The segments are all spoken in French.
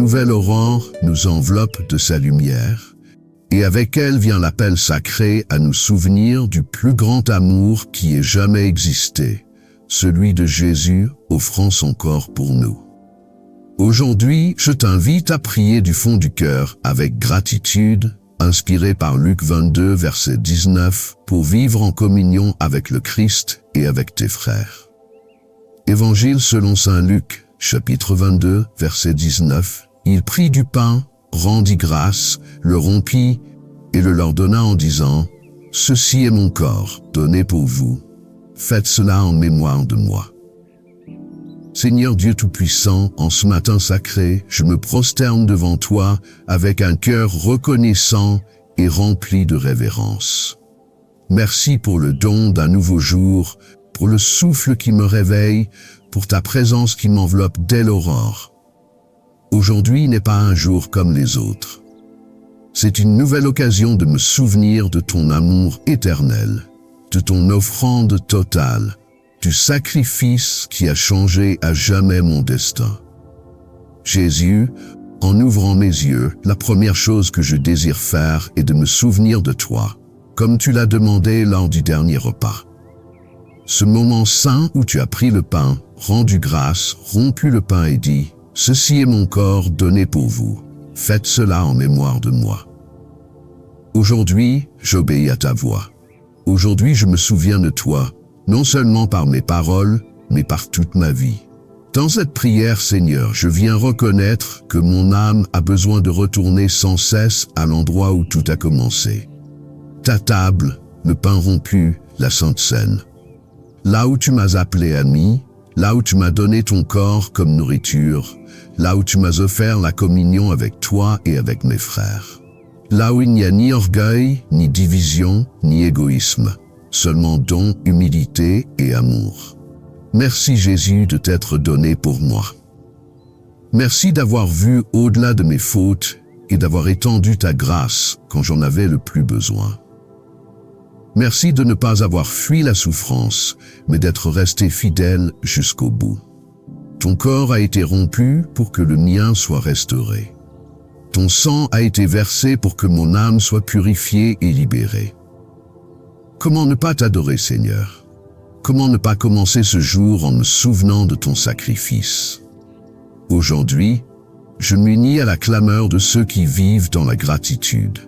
nouvelle aurore nous enveloppe de sa lumière, et avec elle vient l'appel sacré à nous souvenir du plus grand amour qui ait jamais existé, celui de Jésus offrant son corps pour nous. Aujourd'hui, je t'invite à prier du fond du cœur avec gratitude, inspiré par Luc 22, verset 19, pour vivre en communion avec le Christ et avec tes frères. Évangile selon saint Luc, chapitre 22, verset 19, il prit du pain, rendit grâce, le rompit et le leur donna en disant « Ceci est mon corps, donné pour vous. Faites cela en mémoire de moi. » Seigneur Dieu Tout-Puissant, en ce matin sacré, je me prosterne devant toi avec un cœur reconnaissant et rempli de révérence. Merci pour le don d'un nouveau jour, pour le souffle qui me réveille, pour ta présence qui m'enveloppe dès l'aurore. Aujourd'hui n'est pas un jour comme les autres. C'est une nouvelle occasion de me souvenir de ton amour éternel, de ton offrande totale, du sacrifice qui a changé à jamais mon destin. Jésus, en ouvrant mes yeux, la première chose que je désire faire est de me souvenir de toi, comme tu l'as demandé lors du dernier repas. Ce moment saint où tu as pris le pain, rendu grâce, rompu le pain et dit « Ceci est mon corps donné pour vous. Faites cela en mémoire de moi. » Aujourd'hui, j'obéis à ta voix. Aujourd'hui, je me souviens de toi, non seulement par mes paroles, mais par toute ma vie. Dans cette prière, Seigneur, je viens reconnaître que mon âme a besoin de retourner sans cesse à l'endroit où tout a commencé. Ta table, le pain rompu, la Sainte Seine. Là où tu m'as appelé ami, là où tu m'as donné ton corps comme nourriture, là où tu m'as offert la communion avec toi et avec mes frères. Là où il n'y a ni orgueil, ni division, ni égoïsme. Seulement don, humilité et amour. Merci Jésus de t'être donné pour moi. Merci d'avoir vu au-delà de mes fautes et d'avoir étendu ta grâce quand j'en avais le plus besoin. Merci de ne pas avoir fui la souffrance, mais d'être resté fidèle jusqu'au bout. Ton corps a été rompu pour que le mien soit restauré. Ton sang a été versé pour que mon âme soit purifiée et libérée. Comment ne pas t'adorer, Seigneur? Comment ne pas commencer ce jour en me souvenant de ton sacrifice? Aujourd'hui, je m'unis à la clameur de ceux qui vivent dans la gratitude.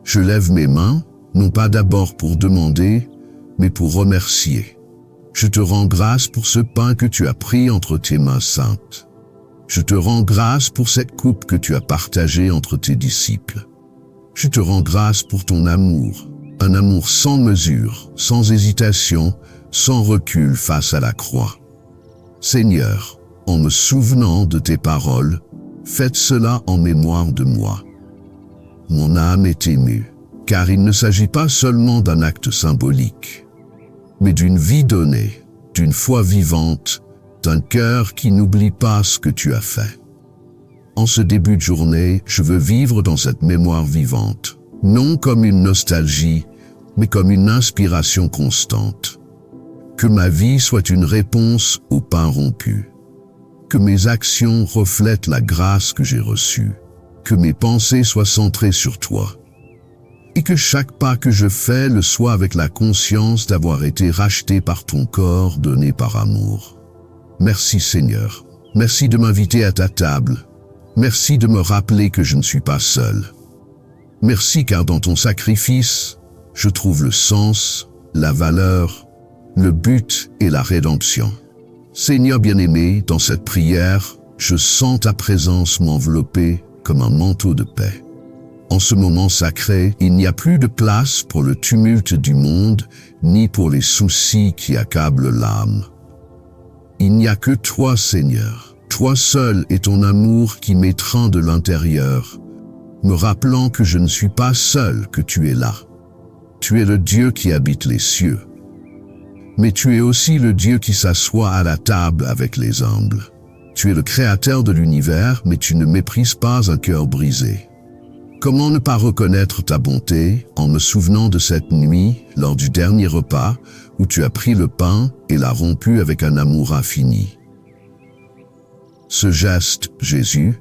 Je lève mes mains, non pas d'abord pour demander, mais pour remercier. Je te rends grâce pour ce pain que tu as pris entre tes mains saintes. Je te rends grâce pour cette coupe que tu as partagée entre tes disciples. Je te rends grâce pour ton amour. Un amour sans mesure, sans hésitation, sans recul face à la croix. Seigneur, en me souvenant de tes paroles, faites cela en mémoire de moi. Mon âme est émue, car il ne s'agit pas seulement d'un acte symbolique, mais d'une vie donnée, d'une foi vivante, d'un cœur qui n'oublie pas ce que tu as fait. En ce début de journée, je veux vivre dans cette mémoire vivante. Non comme une nostalgie, mais comme une inspiration constante. Que ma vie soit une réponse au pain rompu. Que mes actions reflètent la grâce que j'ai reçue. Que mes pensées soient centrées sur toi. Et que chaque pas que je fais le soit avec la conscience d'avoir été racheté par ton corps donné par amour. Merci Seigneur. Merci de m'inviter à ta table. Merci de me rappeler que je ne suis pas seul. Merci car dans ton sacrifice, je trouve le sens, la valeur, le but et la rédemption. Seigneur bien-aimé, dans cette prière, je sens ta présence m'envelopper comme un manteau de paix. En ce moment sacré, il n'y a plus de place pour le tumulte du monde, ni pour les soucis qui accablent l'âme. Il n'y a que toi, Seigneur, toi seul et ton amour qui m'étreint de l'intérieur, me rappelant que je ne suis pas seul, que tu es là. Tu es le Dieu qui habite les cieux. Mais tu es aussi le Dieu qui s'assoit à la table avec les humbles. Tu es le créateur de l'univers, mais tu ne méprises pas un cœur brisé. Comment ne pas reconnaître ta bonté en me souvenant de cette nuit, lors du dernier repas, où tu as pris le pain et l'as rompu avec un amour infini. Ce geste, Jésus,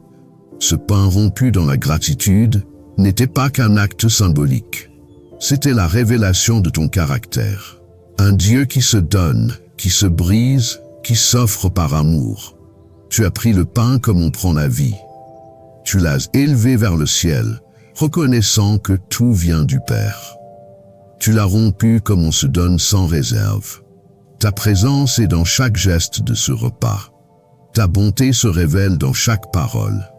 Ce pain rompu dans la gratitude n'était pas qu'un acte symbolique. C'était la révélation de ton caractère. Un Dieu qui se donne, qui se brise, qui s'offre par amour. Tu as pris le pain comme on prend la vie. Tu l'as élevé vers le ciel, reconnaissant que tout vient du Père. Tu l'as rompu comme on se donne sans réserve. Ta présence est dans chaque geste de ce repas. Ta bonté se révèle dans chaque parole.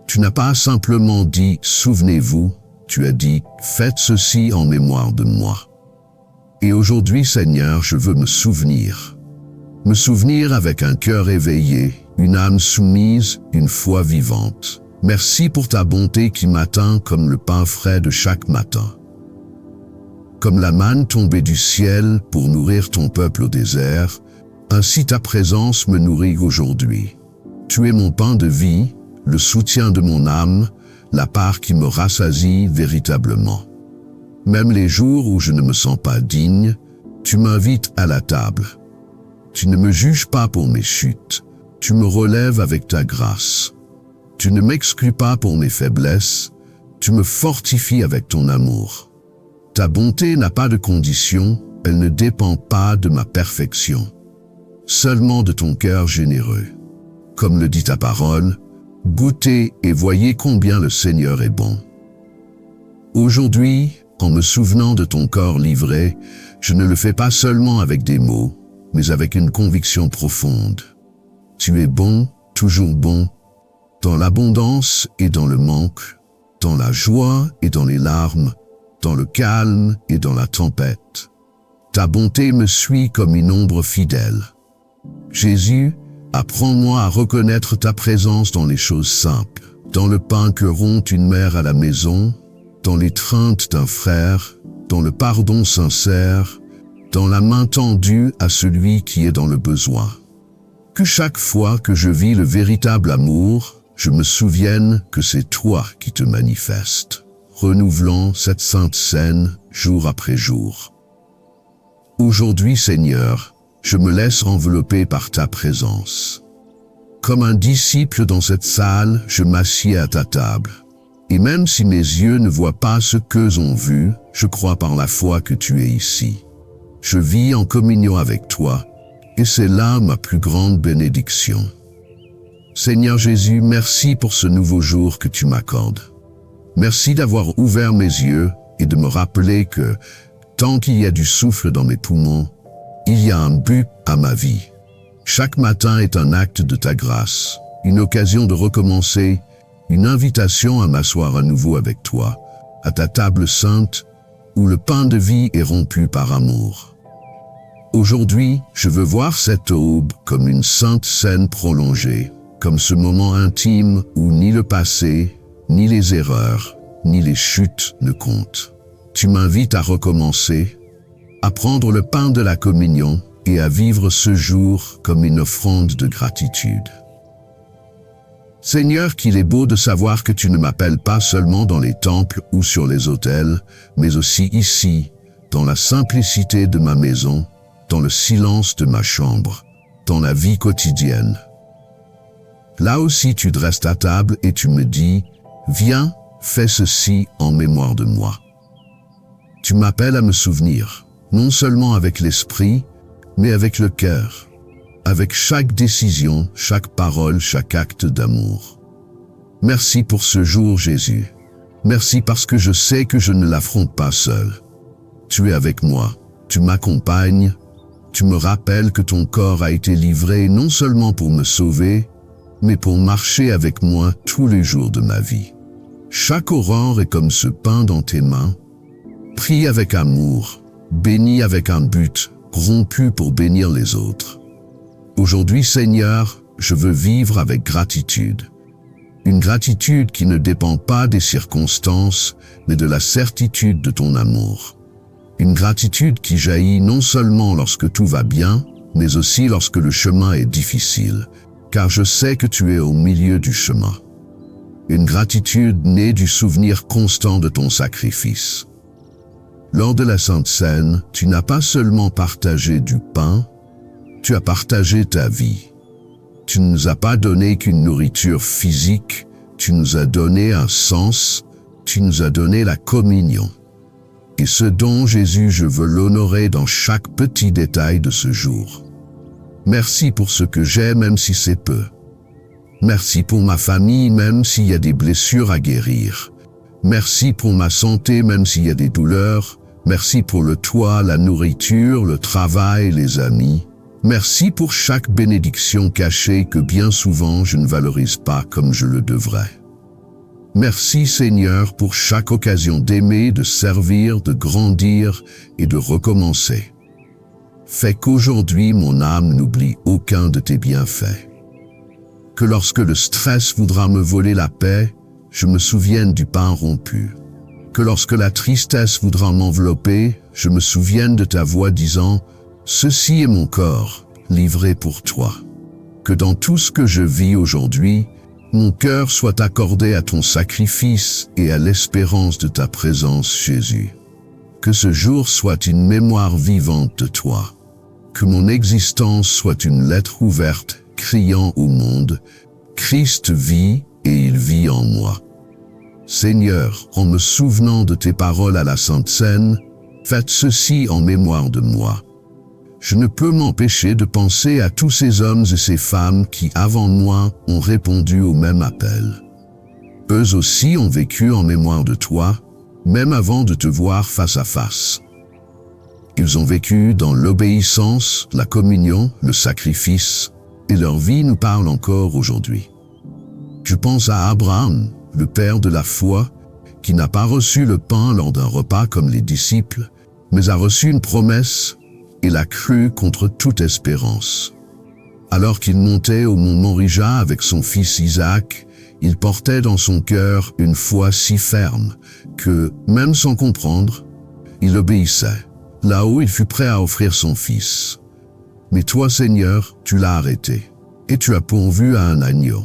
Tu n'as pas simplement dit « souvenez-vous », tu as dit « faites ceci en mémoire de moi ». Et aujourd'hui, Seigneur, je veux me souvenir. Me souvenir avec un cœur éveillé, une âme soumise, une foi vivante. Merci pour ta bonté qui m'atteint comme le pain frais de chaque matin. Comme la manne tombée du ciel pour nourrir ton peuple au désert, ainsi ta présence me nourrit aujourd'hui. Tu es mon pain de vie, le soutien de mon âme, la part qui me rassasie véritablement. Même les jours où je ne me sens pas digne, tu m'invites à la table. Tu ne me juges pas pour mes chutes, tu me relèves avec ta grâce. Tu ne m'exclus pas pour mes faiblesses, tu me fortifies avec ton amour. Ta bonté n'a pas de condition, elle ne dépend pas de ma perfection, seulement de ton cœur généreux. Comme le dit ta parole, goûtez et voyez combien le Seigneur est bon. Aujourd'hui, en me souvenant de ton corps livré, je ne le fais pas seulement avec des mots, mais avec une conviction profonde. Tu es bon, toujours bon, dans l'abondance et dans le manque, dans la joie et dans les larmes, dans le calme et dans la tempête. Ta bonté me suit comme une ombre fidèle. Jésus, apprends-moi à reconnaître ta présence dans les choses simples, dans le pain que rompt une mère à la maison, dans l'étreinte d'un frère, dans le pardon sincère, dans la main tendue à celui qui est dans le besoin. Que chaque fois que je vis le véritable amour, je me souvienne que c'est toi qui te manifestes, renouvelant cette sainte scène jour après jour. Aujourd'hui, Seigneur, je me laisse envelopper par ta présence. Comme un disciple dans cette salle, je m'assieds à ta table. Et même si mes yeux ne voient pas ce qu'eux ont vu, je crois par la foi que tu es ici. Je vis en communion avec toi, et c'est là ma plus grande bénédiction. Seigneur Jésus, merci pour ce nouveau jour que tu m'accordes. Merci d'avoir ouvert mes yeux et de me rappeler que, tant qu'il y a du souffle dans mes poumons, il y a un but à ma vie. Chaque matin est un acte de ta grâce, une occasion de recommencer, une invitation à m'asseoir à nouveau avec toi, à ta table sainte, où le pain de vie est rompu par amour. Aujourd'hui, je veux voir cette aube comme une sainte scène prolongée, comme ce moment intime où ni le passé, ni les erreurs, ni les chutes ne comptent. Tu m'invites à recommencer, à prendre le pain de la communion et à vivre ce jour comme une offrande de gratitude. Seigneur, qu'il est beau de savoir que tu ne m'appelles pas seulement dans les temples ou sur les autels, mais aussi ici, dans la simplicité de ma maison, dans le silence de ma chambre, dans la vie quotidienne. Là aussi tu dresses ta table et tu me dis, « Viens, fais ceci en mémoire de moi ». Tu m'appelles à me souvenir, non seulement avec l'esprit, mais avec le cœur, avec chaque décision, chaque parole, chaque acte d'amour. Merci pour ce jour, Jésus. Merci parce que je sais que je ne l'affronte pas seul. Tu es avec moi, tu m'accompagnes, tu me rappelles que ton corps a été livré non seulement pour me sauver, mais pour marcher avec moi tous les jours de ma vie. Chaque aurore est comme ce pain dans tes mains, pris avec amour, béni avec un but, rompu pour bénir les autres. Aujourd'hui, Seigneur, je veux vivre avec gratitude. Une gratitude qui ne dépend pas des circonstances, mais de la certitude de ton amour. Une gratitude qui jaillit non seulement lorsque tout va bien, mais aussi lorsque le chemin est difficile, car je sais que tu es au milieu du chemin. Une gratitude née du souvenir constant de ton sacrifice. Lors de la Sainte Seine, tu n'as pas seulement partagé du pain, tu as partagé ta vie. Tu ne nous as pas donné qu'une nourriture physique, Tu nous as donné un sens, tu nous as donné la communion. Et ce don, Jésus, je veux l'honorer dans chaque petit détail de ce jour. Merci pour ce que j'ai, même si c'est peu. Merci pour ma famille, même s'il y a des blessures à guérir. Merci pour ma santé, même s'il y a des douleurs. Merci pour le toit, la nourriture, le travail, les amis. Merci pour chaque bénédiction cachée que bien souvent je ne valorise pas comme je le devrais. Merci Seigneur pour chaque occasion d'aimer, de servir, de grandir et de recommencer. Fais qu'aujourd'hui mon âme n'oublie aucun de tes bienfaits. Que lorsque le stress voudra me voler la paix, je me souvienne du pain rompu. Que lorsque la tristesse voudra m'envelopper, je me souvienne de ta voix disant « Ceci est mon corps, livré pour toi ». Que dans tout ce que je vis aujourd'hui, mon cœur soit accordé à ton sacrifice et à l'espérance de ta présence, Jésus. Que ce jour soit une mémoire vivante de toi. Que mon existence soit une lettre ouverte, criant au monde, « Christ vit et il vit en moi ». Seigneur, en me souvenant de tes paroles à la Sainte Seine, faites ceci en mémoire de moi. Je ne peux m'empêcher de penser à tous ces hommes et ces femmes qui, avant moi, ont répondu au même appel. Eux aussi ont vécu en mémoire de toi, même avant de te voir face à face. Ils ont vécu dans l'obéissance, la communion, le sacrifice, et leur vie nous parle encore aujourd'hui. Je pense à Abraham, le père de la foi, qui n'a pas reçu le pain lors d'un repas comme les disciples, mais a reçu une promesse et l'a cru contre toute espérance. Alors qu'il montait au mont Morija avec son fils Isaac, il portait dans son cœur une foi si ferme que, même sans comprendre, il obéissait. Là-haut, il fut prêt à offrir son fils. Mais toi, Seigneur, tu l'as arrêté, et tu as pourvu à un agneau.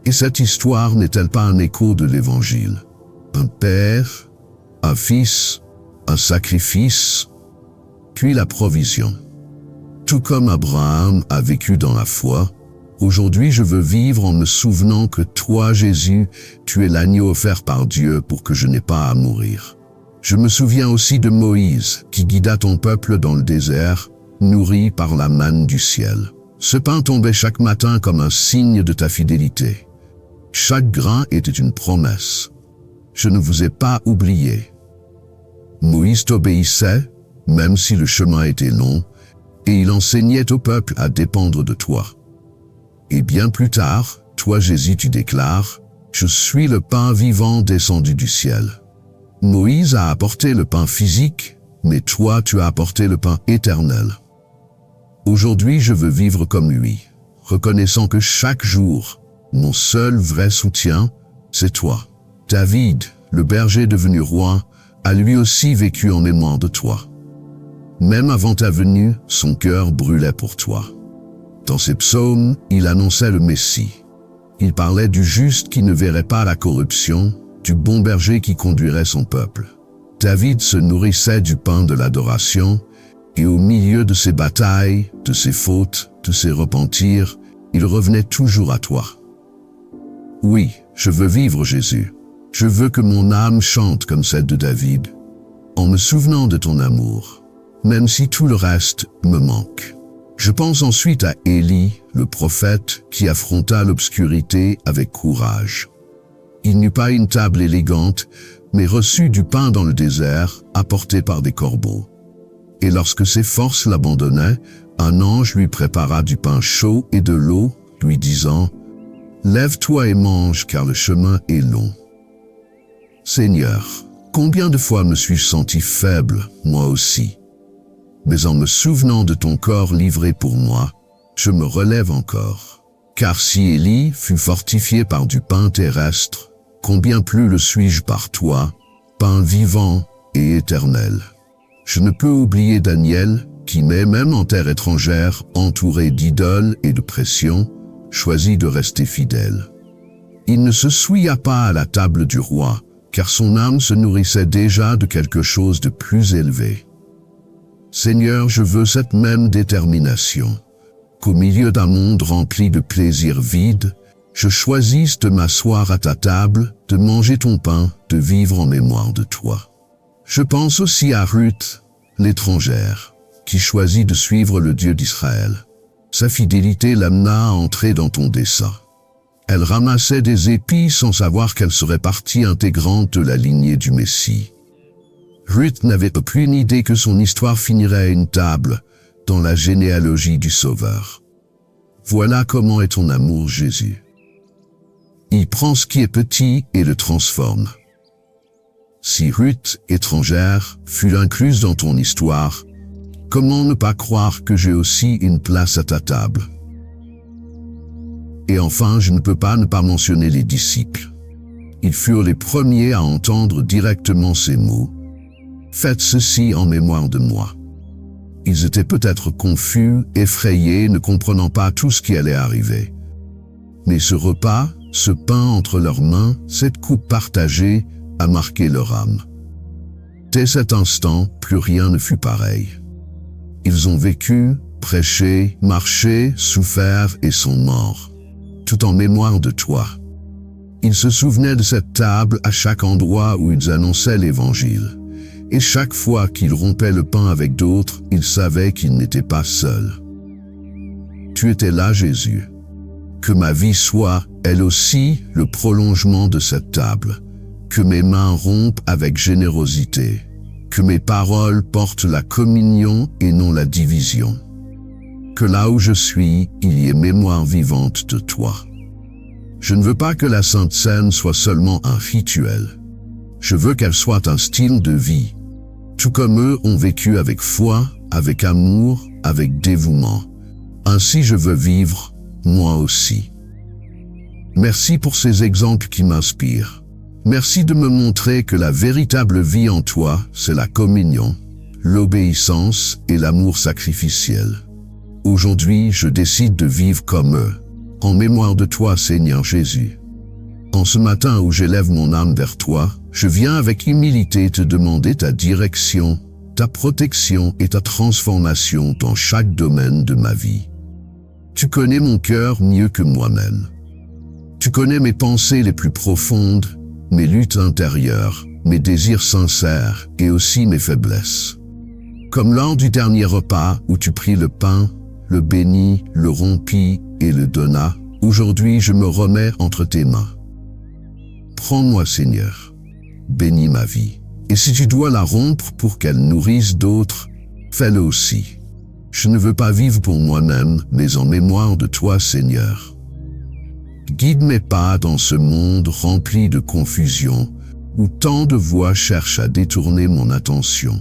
Et cette histoire n'est-elle pas un écho de l'Évangile? Un père, un fils, un sacrifice, puis la provision. Tout comme Abraham a vécu dans la foi, aujourd'hui je veux vivre en me souvenant que toi, Jésus, tu es l'agneau offert par Dieu pour que je n'ai pas à mourir. Je me souviens aussi de Moïse, qui guida ton peuple dans le désert, nourri par la manne du ciel. Ce pain tombait chaque matin comme un signe de ta fidélité. Chaque grain était une promesse. Je ne vous ai pas oublié. Moïse t'obéissait, même si le chemin était long, et il enseignait au peuple à dépendre de toi. Et bien plus tard, toi Jésus, tu déclares, « Je suis le pain vivant descendu du ciel ». Moïse a apporté le pain physique, mais toi tu as apporté le pain éternel. Aujourd'hui je veux vivre comme lui, reconnaissant que chaque jour, mon seul vrai soutien, c'est toi. David, le berger devenu roi, a lui aussi vécu en mémoire de toi. Même avant ta venue, son cœur brûlait pour toi. Dans ses psaumes, il annonçait le Messie. Il parlait du juste qui ne verrait pas la corruption, du bon berger qui conduirait son peuple. David se nourrissait du pain de l'adoration, et au milieu de ses batailles, de ses fautes, de ses repentirs, il revenait toujours à toi. Oui, je veux vivre Jésus. Je veux que mon âme chante comme celle de David, en me souvenant de ton amour, même si tout le reste me manque. Je pense ensuite à Élie, le prophète, qui affronta l'obscurité avec courage. Il n'eut pas une table élégante, mais reçut du pain dans le désert, apporté par des corbeaux. Et lorsque ses forces l'abandonnaient, un ange lui prépara du pain chaud et de l'eau, lui disant « Lève-toi et mange, car le chemin est long. » Seigneur, combien de fois me suis-je senti faible, moi aussi? Mais en me souvenant de ton corps livré pour moi, je me relève encore. Car si Élie fut fortifié par du pain terrestre, combien plus le suis-je par toi, pain vivant et éternel. Je ne peux oublier Daniel, qui même en terre étrangère, entouré d'idoles et de pressions, choisit de rester fidèle. Il ne se souilla pas à la table du roi, car son âme se nourrissait déjà de quelque chose de plus élevé. Seigneur, je veux cette même détermination, qu'au milieu d'un monde rempli de plaisirs vides, Je choisis de m'asseoir à ta table, de manger ton pain, de vivre en mémoire de toi. Je pense aussi à Ruth, l'étrangère, qui choisit de suivre le Dieu d'Israël. Sa fidélité l'amena à entrer dans ton dessein. Elle ramassait des épis sans savoir qu'elle serait partie intégrante de la lignée du Messie. Ruth n'avait aucune idée que son histoire finirait à une table, dans la généalogie du Sauveur. Voilà comment est ton amour, Jésus. Il prend ce qui est petit et le transforme. Si Ruth, étrangère, fut incluse dans ton histoire, comment ne pas croire que j'ai aussi une place à ta table? Et enfin, je ne peux pas ne pas mentionner les disciples. Ils furent les premiers à entendre directement ces mots. Faites ceci en mémoire de moi. Ils étaient peut-être confus, effrayés, ne comprenant pas tout ce qui allait arriver. Mais ce repas, ce pain entre leurs mains, cette coupe partagée, a marqué leur âme. Dès cet instant, plus rien ne fut pareil. Ils ont vécu, prêché, marché, souffert et sont morts, tout en mémoire de toi. Ils se souvenaient de cette table à chaque endroit où ils annonçaient l'Évangile. Et chaque fois qu'ils rompaient le pain avec d'autres, ils savaient qu'ils n'étaient pas seuls. Tu étais là, Jésus. Que ma vie soit, elle aussi, le prolongement de cette table. Que mes mains rompent avec générosité. Que mes paroles portent la communion et non la division. Que là où je suis, il y ait mémoire vivante de toi. Je ne veux pas que la Sainte Seine soit seulement un rituel. Je veux qu'elle soit un style de vie. Tout comme eux ont vécu avec foi, avec amour, avec dévouement. Ainsi je veux vivre, moi aussi. Merci pour ces exemples qui m'inspirent. Merci de me montrer que la véritable vie en toi, c'est la communion, l'obéissance et l'amour sacrificiel. Aujourd'hui, je décide de vivre comme eux, en mémoire de toi, Seigneur Jésus. En ce matin où j'élève mon âme vers toi, je viens avec humilité te demander ta direction, ta protection et ta transformation dans chaque domaine de ma vie. Tu connais mon cœur mieux que moi-même. Tu connais mes pensées les plus profondes, mes luttes intérieures, mes désirs sincères et aussi mes faiblesses. Comme lors du dernier repas où tu pris le pain, le bénis, le rompis et le donna, aujourd'hui je me remets entre tes mains. Prends-moi, Seigneur. Bénis ma vie. Et si tu dois la rompre pour qu'elle nourrisse d'autres, fais-le aussi. Je ne veux pas vivre pour moi-même, mais en mémoire de toi, Seigneur. Guide mes pas dans ce monde rempli de confusion, où tant de voix cherchent à détourner mon attention.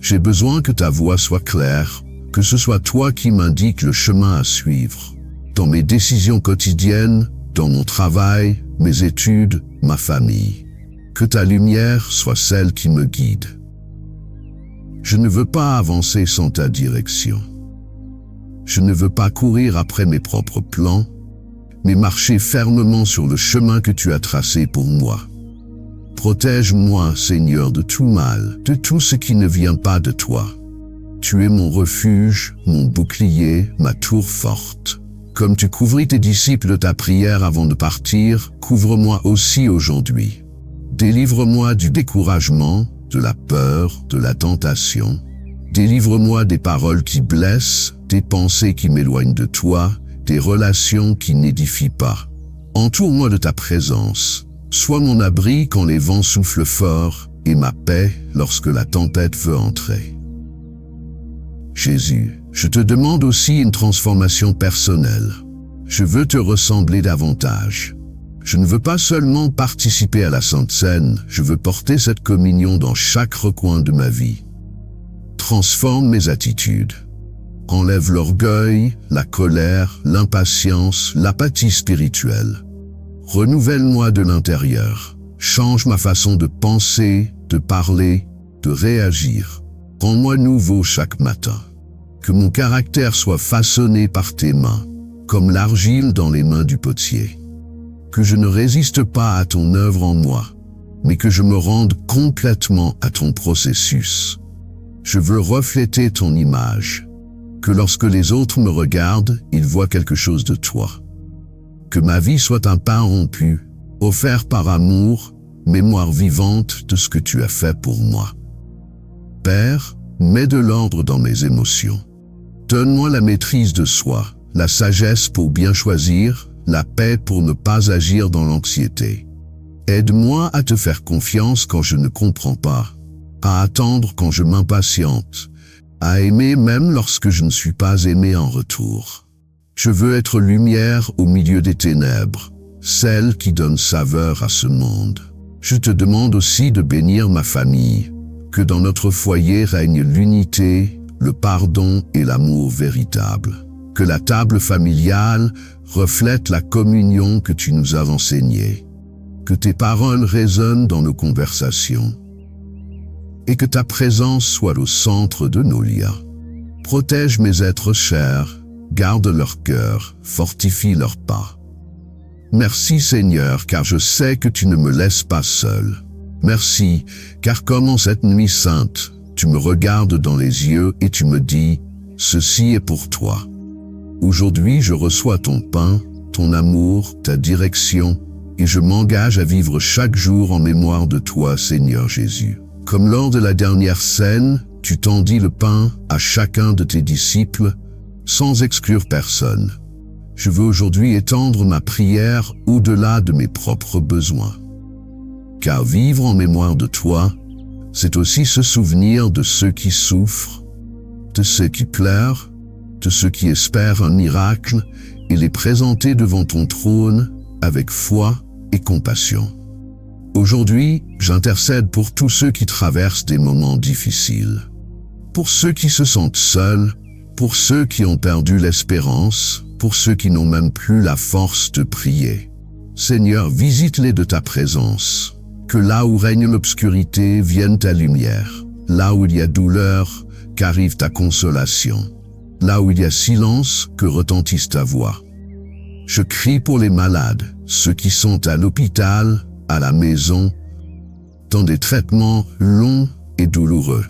J'ai besoin que ta voix soit claire, que ce soit toi qui m'indiques le chemin à suivre, dans mes décisions quotidiennes, dans mon travail, mes études, ma famille. Que ta lumière soit celle qui me guide. Je ne veux pas avancer sans ta direction. Je ne veux pas courir après mes propres plans, mais marcher fermement sur le chemin que tu as tracé pour moi. Protège-moi, Seigneur, de tout mal, de tout ce qui ne vient pas de toi. Tu es mon refuge, mon bouclier, ma tour forte. Comme tu couvris tes disciples de ta prière avant de partir, couvre-moi aussi aujourd'hui. Délivre-moi du découragement, de la peur, de la tentation. Délivre-moi des paroles qui blessent, des pensées qui m'éloignent de toi, des relations qui n'édifient pas. Entoure-moi de ta présence. Sois mon abri quand les vents soufflent fort et ma paix lorsque la tempête veut entrer. Jésus, je te demande aussi une transformation personnelle. Je veux te ressembler davantage. Je ne veux pas seulement participer à la Sainte Seine, je veux porter cette communion dans chaque recoin de ma vie. Transforme mes attitudes. Enlève l'orgueil, la colère, l'impatience, l'apathie spirituelle. Renouvelle-moi de l'intérieur. Change ma façon de penser, de parler, de réagir. Rends-moi nouveau chaque matin. Que mon caractère soit façonné par tes mains, comme l'argile dans les mains du potier. Que je ne résiste pas à ton œuvre en moi, mais que je me rende complètement à ton processus. Je veux refléter ton image. Que lorsque les autres me regardent, ils voient quelque chose de toi. Que ma vie soit un pain rompu, offert par amour, mémoire vivante de ce que tu as fait pour moi. Père, mets de l'ordre dans mes émotions. Donne-moi la maîtrise de soi, la sagesse pour bien choisir, la paix pour ne pas agir dans l'anxiété. Aide-moi à te faire confiance quand je ne comprends pas, à attendre quand je m'impatiente, à aimer même lorsque je ne suis pas aimé en retour. Je veux être lumière au milieu des ténèbres, celle qui donne saveur à ce monde. Je te demande aussi de bénir ma famille, que dans notre foyer règne l'unité, le pardon et l'amour véritable. Que la table familiale reflète la communion que tu nous as enseignée. Que tes paroles résonnent dans nos conversations. Et que ta présence soit au centre de nos liens. Protège mes êtres chers, garde leur cœur, fortifie leurs pas. Merci Seigneur, car je sais que tu ne me laisses pas seul. Merci, car comme en cette nuit sainte, tu me regardes dans les yeux et tu me dis, « Ceci est pour toi ». Aujourd'hui, je reçois ton pain, ton amour, ta direction, et je m'engage à vivre chaque jour en mémoire de toi, Seigneur Jésus. Comme lors de la dernière scène, tu tendis le pain à chacun de tes disciples, sans exclure personne. Je veux aujourd'hui étendre ma prière au-delà de mes propres besoins. Car vivre en mémoire de toi, c'est aussi se souvenir de ceux qui souffrent, de ceux qui pleurent, de ceux qui espèrent un miracle et les présenter devant ton trône avec foi et compassion. Aujourd'hui, j'intercède pour tous ceux qui traversent des moments difficiles, pour ceux qui se sentent seuls, pour ceux qui ont perdu l'espérance, pour ceux qui n'ont même plus la force de prier. Seigneur, visite-les de ta présence. Que là où règne l'obscurité vienne ta lumière. Là où il y a douleur, qu'arrive ta consolation. Là où il y a silence, que retentisse ta voix. Je crie pour les malades, ceux qui sont à l'hôpital, à la maison, dans des traitements longs et douloureux.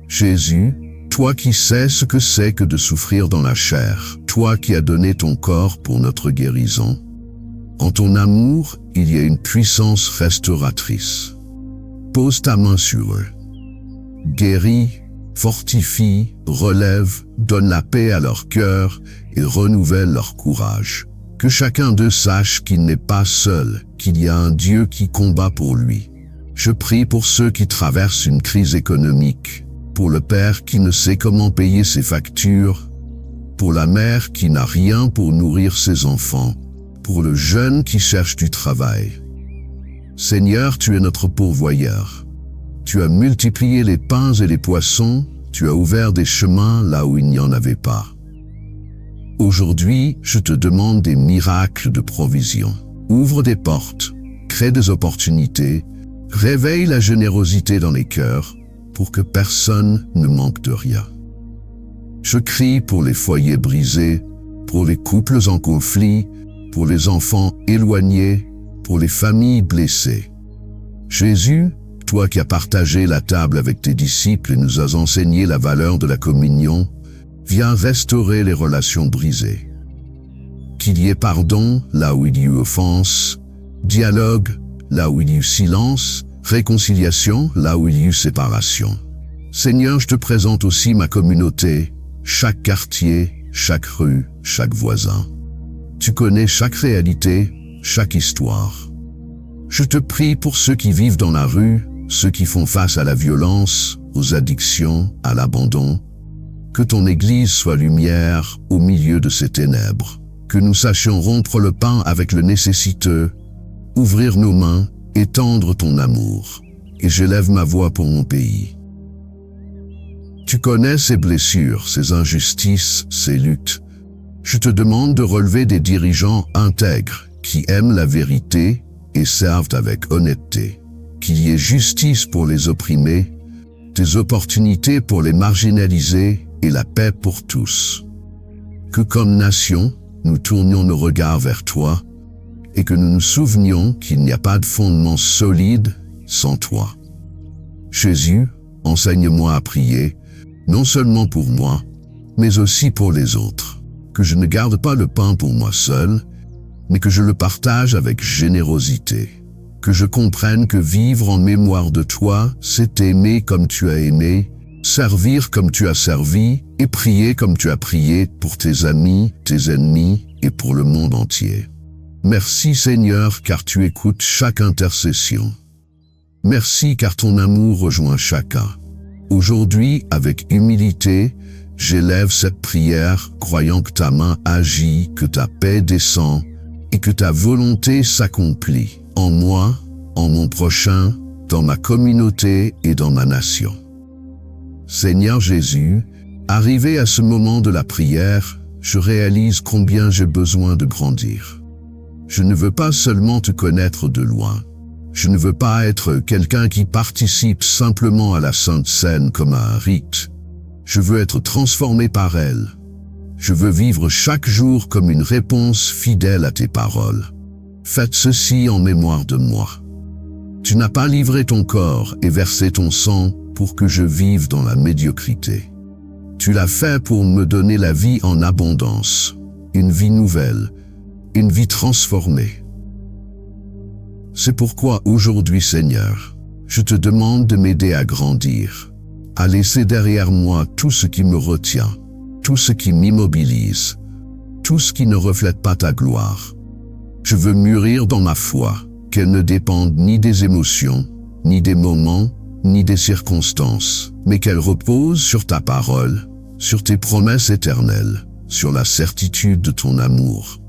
Jésus, toi qui sais ce que c'est que de souffrir dans la chair, toi qui as donné ton corps pour notre guérison, en ton amour, il y a une puissance restauratrice. Pose ta main sur eux. Guéris, fortifie, relève, donne la paix à leur cœur et renouvelle leur courage. Que chacun d'eux sache qu'il n'est pas seul, qu'il y a un Dieu qui combat pour lui. Je prie pour ceux qui traversent une crise économique, pour le père qui ne sait comment payer ses factures, pour la mère qui n'a rien pour nourrir ses enfants, pour le jeune qui cherche du travail. Seigneur, tu es notre pourvoyeur. Tu as multiplié les pains et les poissons, tu as ouvert des chemins là où il n'y en avait pas. Aujourd'hui, je te demande des miracles de provision. Ouvre des portes, crée des opportunités, réveille la générosité dans les cœurs pour que personne ne manque de rien. Je crie pour les foyers brisés, pour les couples en conflit, pour les enfants éloignés, pour les familles blessées. Jésus, toi qui as partagé la table avec tes disciples et nous as enseigné la valeur de la communion, viens restaurer les relations brisées. Qu'il y ait pardon là où il y eut offense, dialogue là où il y eut silence, réconciliation là où il y eut séparation. Seigneur, je te présente aussi ma communauté, chaque quartier, chaque rue, chaque voisin. Tu connais chaque réalité, chaque histoire. Je te prie pour ceux qui vivent dans la rue, ceux qui font face à la violence, aux addictions, à l'abandon. Que ton Église soit lumière au milieu de ces ténèbres. Que nous sachions rompre le pain avec le nécessiteux, ouvrir nos mains, étendre ton amour. Et j'élève ma voix pour mon pays. Tu connais ces blessures, ces injustices, ces luttes. Je te demande de relever des dirigeants intègres qui aiment la vérité et servent avec honnêteté. Qu'il y ait justice pour les opprimés, des opportunités pour les marginalisés et la paix pour tous. Que comme nation, nous tournions nos regards vers toi et que nous nous souvenions qu'il n'y a pas de fondement solide sans toi. Jésus, enseigne-moi à prier, non seulement pour moi, mais aussi pour les autres. Que je ne garde pas le pain pour moi seul, mais que je le partage avec générosité. Que je comprenne que vivre en mémoire de toi, c'est aimer comme tu as aimé, servir comme tu as servi et prier comme tu as prié pour tes amis, tes ennemis et pour le monde entier. Merci Seigneur car tu écoutes chaque intercession. Merci car ton amour rejoint chacun. Aujourd'hui, avec humilité, j'élève cette prière croyant que ta main agit, que ta paix descend et que ta volonté s'accomplit en moi, en mon prochain, dans ma communauté et dans ma nation. Seigneur Jésus, arrivé à ce moment de la prière, je réalise combien j'ai besoin de grandir. Je ne veux pas seulement te connaître de loin. Je ne veux pas être quelqu'un qui participe simplement à la Sainte Seine comme à un rite. Je veux être transformé par elle. Je veux vivre chaque jour comme une réponse fidèle à tes paroles. Faites ceci en mémoire de moi. Tu n'as pas livré ton corps et versé ton sang pour que je vive dans la médiocrité. Tu l'as fait pour me donner la vie en abondance, une vie nouvelle, une vie transformée. C'est pourquoi aujourd'hui, Seigneur, je te demande de m'aider à grandir, à laisser derrière moi tout ce qui me retient, tout ce qui m'immobilise, tout ce qui ne reflète pas ta gloire. Je veux mûrir dans ma foi, qu'elle ne dépende ni des émotions, ni des moments, ni des circonstances, mais qu'elle repose sur ta parole, sur tes promesses éternelles, sur la certitude de ton amour.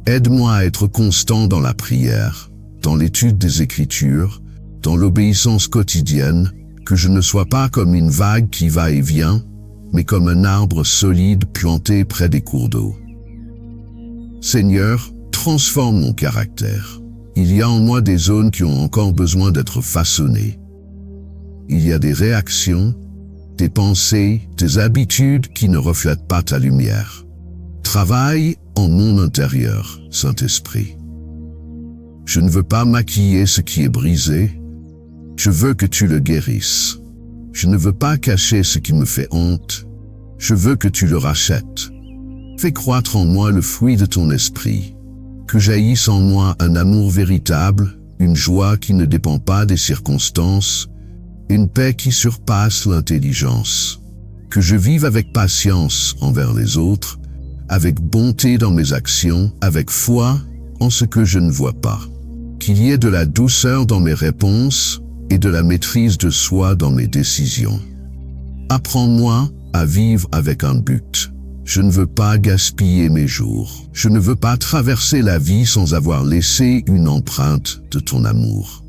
Aide-moi à être constant dans la prière, dans l'étude des Écritures, dans l'obéissance quotidienne, que je ne sois pas comme une vague qui va et vient, mais comme un arbre solide planté près des cours d'eau. Seigneur, transforme mon caractère. Il y a en moi des zones qui ont encore besoin d'être façonnées. Il y a des réactions, des pensées, des habitudes qui ne reflètent pas ta lumière. Travaille en mon intérieur, Saint-Esprit. Je ne veux pas maquiller ce qui est brisé, je veux que tu le guérisses. Je ne veux pas cacher ce qui me fait honte, je veux que tu le rachètes. Fais croître en moi le fruit de ton esprit, que jaillisse en moi un amour véritable, une joie qui ne dépend pas des circonstances, une paix qui surpasse l'intelligence. Que je vive avec patience envers les autres, avec bonté dans mes actions, avec foi en ce que je ne vois pas. Qu'il y ait de la douceur dans mes réponses et de la maîtrise de soi dans mes décisions. Apprends-moi à vivre avec un but. Je ne veux pas gaspiller mes jours. Je ne veux pas traverser la vie sans avoir laissé une empreinte de ton amour.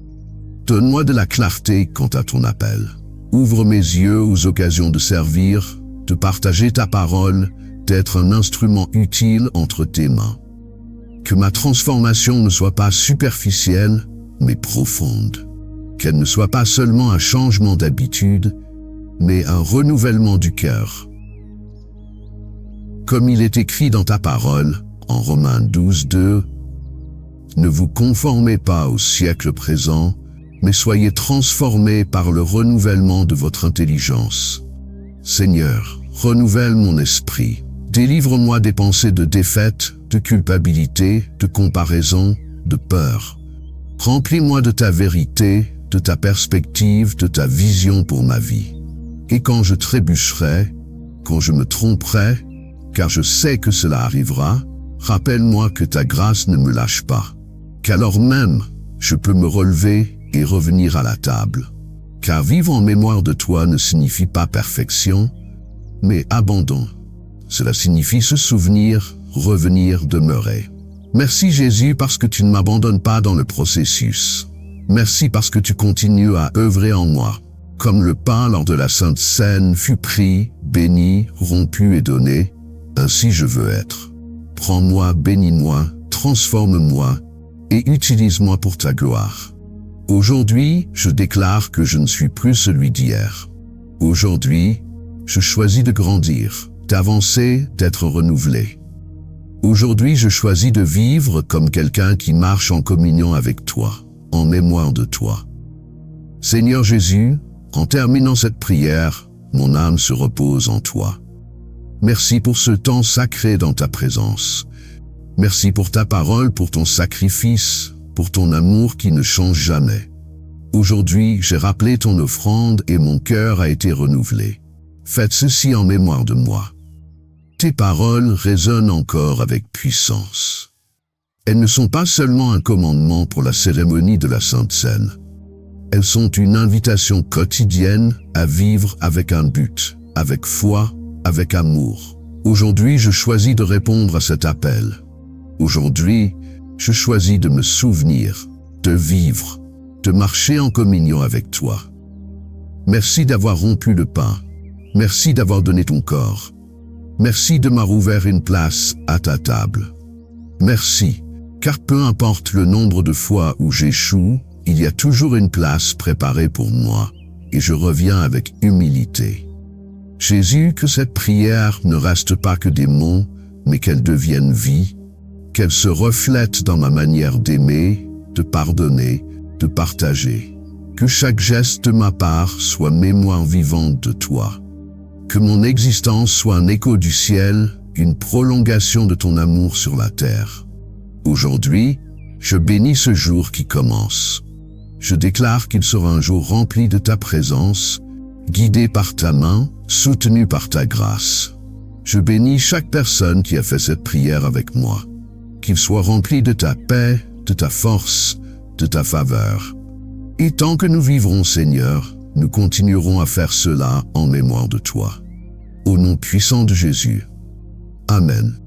Donne-moi de la clarté quant à ton appel. Ouvre mes yeux aux occasions de servir, de partager ta parole, d'être un instrument utile entre tes mains. Que ma transformation ne soit pas superficielle, mais profonde. Qu'elle ne soit pas seulement un changement d'habitude, mais un renouvellement du cœur. Comme il est écrit dans ta parole, en Romains 12:2, « Ne vous conformez pas au siècle présent, mais soyez transformés par le renouvellement de votre intelligence. Seigneur, renouvelle mon esprit. Délivre-moi des pensées de défaite, de culpabilité, de comparaison, de peur. Remplis-moi de ta vérité, de ta perspective, de ta vision pour ma vie. Et quand je trébucherai, quand je me tromperai, car je sais que cela arrivera, rappelle-moi que ta grâce ne me lâche pas, qu'alors même je peux me relever et revenir à la table. Car vivre en mémoire de toi ne signifie pas perfection, mais abandon. Cela signifie se souvenir, revenir, demeurer. Merci Jésus parce que tu ne m'abandonnes pas dans le processus. Merci parce que tu continues à œuvrer en moi. Comme le pain lors de la Sainte Seine fut pris, béni, rompu et donné, ainsi je veux être. Prends-moi, bénis-moi, transforme-moi et utilise-moi pour ta gloire. Aujourd'hui, je déclare que je ne suis plus celui d'hier. Aujourd'hui, je choisis de grandir, d'avancer, d'être renouvelé. Aujourd'hui, je choisis de vivre comme quelqu'un qui marche en communion avec toi, en mémoire de toi. Seigneur Jésus, en terminant cette prière, mon âme se repose en toi. Merci pour ce temps sacré dans ta présence. Merci pour ta parole, pour ton sacrifice, pour ton amour qui ne change jamais. Aujourd'hui, j'ai rappelé ton offrande et mon cœur a été renouvelé. Faites ceci en mémoire de moi. Tes paroles résonnent encore avec puissance. Elles ne sont pas seulement un commandement pour la cérémonie de la Sainte Seine. Elles sont une invitation quotidienne à vivre avec un but, avec foi, avec amour. Aujourd'hui, je choisis de répondre à cet appel. Aujourd'hui, je choisis de me souvenir, de vivre, de marcher en communion avec toi. Merci d'avoir rompu le pain. Merci d'avoir donné ton corps. Merci de m'avoir ouvert une place à ta table. Merci, car peu importe le nombre de fois où j'échoue, il y a toujours une place préparée pour moi, et je reviens avec humilité. Jésus, que cette prière ne reste pas que des mots, mais qu'elle devienne vie, qu'elle se reflète dans ma manière d'aimer, de pardonner, de partager. Que chaque geste de ma part soit mémoire vivante de toi. Que mon existence soit un écho du ciel, une prolongation de ton amour sur la terre. Aujourd'hui, je bénis ce jour qui commence. Je déclare qu'il sera un jour rempli de ta présence, guidé par ta main, soutenu par ta grâce. Je bénis chaque personne qui a fait cette prière avec moi. Qu'il soit rempli de ta paix, de ta force, de ta faveur. Et tant que nous vivrons, Seigneur, nous continuerons à faire cela en mémoire de toi. Au nom puissant de Jésus. Amen.